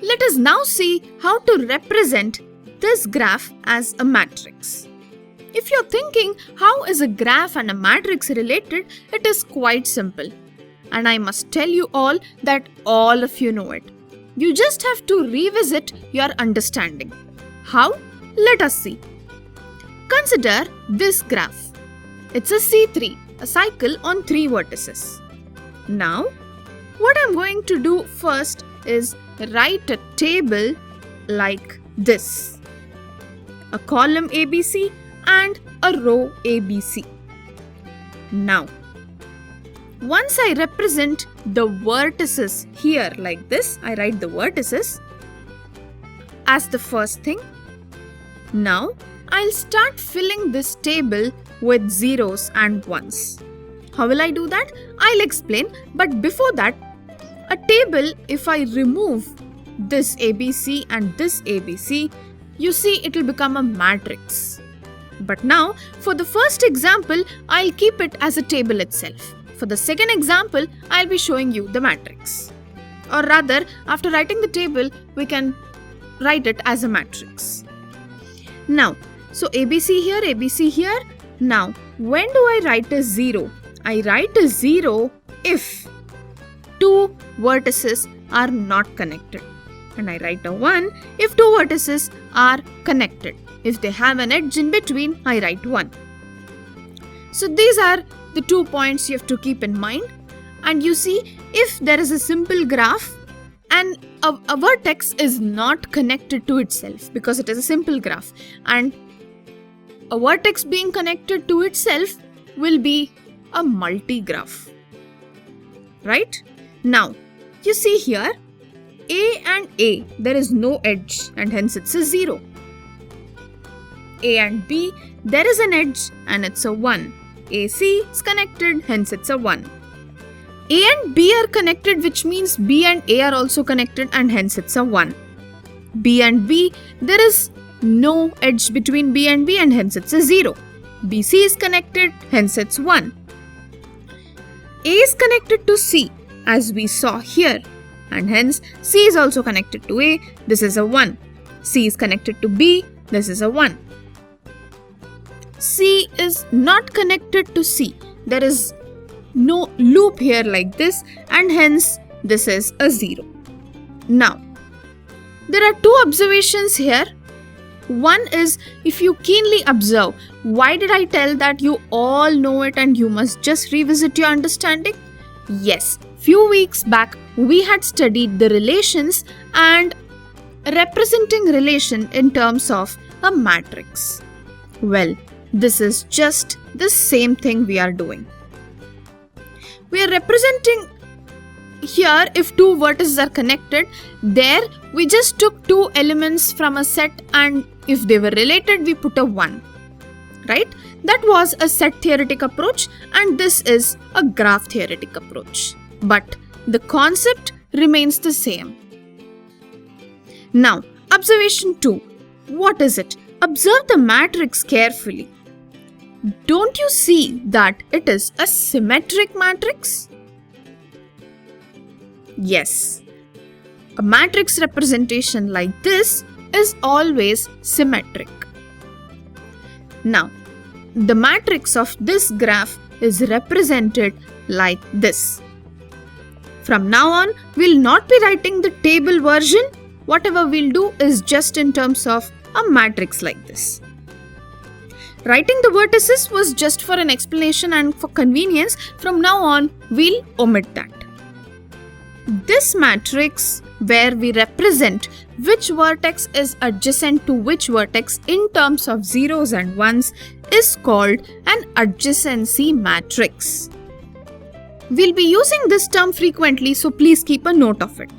Let us now see how to represent this graph as a matrix. If you're thinking how is a graph and a matrix related, it is quite simple. And I must tell you all that all of you know it. You just have to revisit your understanding. How? Let us see. Consider this graph. It's a C3, a cycle on 3 vertices. Now, what I'm going to do first is write a table like this. A column ABC and a row ABC. Now, once I represent the vertices here like this, I write the vertices as the first thing. Now, I'll start filling this table with zeros and ones. How will I do that? I'll explain, but before that, a table, if I remove this ABC and this ABC, you see it will become a matrix. But now, for the first example, I'll keep it as a table itself. For the second example, I'll be showing you the matrix. Or rather, after writing the table, we can write it as a matrix. Now, so ABC here, ABC here. Now, when do I write a 0? I write a 0 if 2 vertices are not connected. And I write a 1 if 2 vertices are connected. If they have an edge in between, I write 1. So these are the 2 points you have to keep in mind. And you see, if there is a simple graph and a vertex is not connected to itself because it is a simple graph, and a vertex being connected to itself will be a multi-graph. Right? Now, you see here, A and A, there is no edge and hence it's a 0. A and B, there is an edge and it's a 1. AC is connected, hence it's a 1. A and B are connected, which means B and A are also connected and hence it's a 1. B and B, there is no edge between B and B and hence it's a 0. BC is connected, hence it's 1. A is connected to C, as we saw here, and hence C is also connected to A, this is a 1. C is connected to B, this is a 1. C is not connected to C. There is no loop here like this, and hence this is a 0. Now, there are 2 observations here. One is, if you keenly observe, why did I tell that you all know it and you must just revisit your understanding? Yes, few weeks back we had studied the relations and representing relation in terms of a matrix. Well, this is just the same thing we are doing. We are representing here if 2 vertices are connected. There we just took 2 elements from a set and if they were related we put a 1. Right? That was a set theoretic approach and this is a graph theoretic approach. But the concept remains the same. Now, observation 2. What is it? Observe the matrix carefully. Don't you see that it is a symmetric matrix? Yes. A matrix representation like this is always symmetric. Now, the matrix of this graph is represented like this. From now on, we'll not be writing the table version. Whatever we'll do is just in terms of a matrix like this. Writing the vertices was just for an explanation and for convenience. From now on, we'll omit that. This matrix, where we represent which vertex is adjacent to which vertex in terms of zeros and ones, is called an adjacency matrix. We'll be using this term frequently, so please keep a note of it.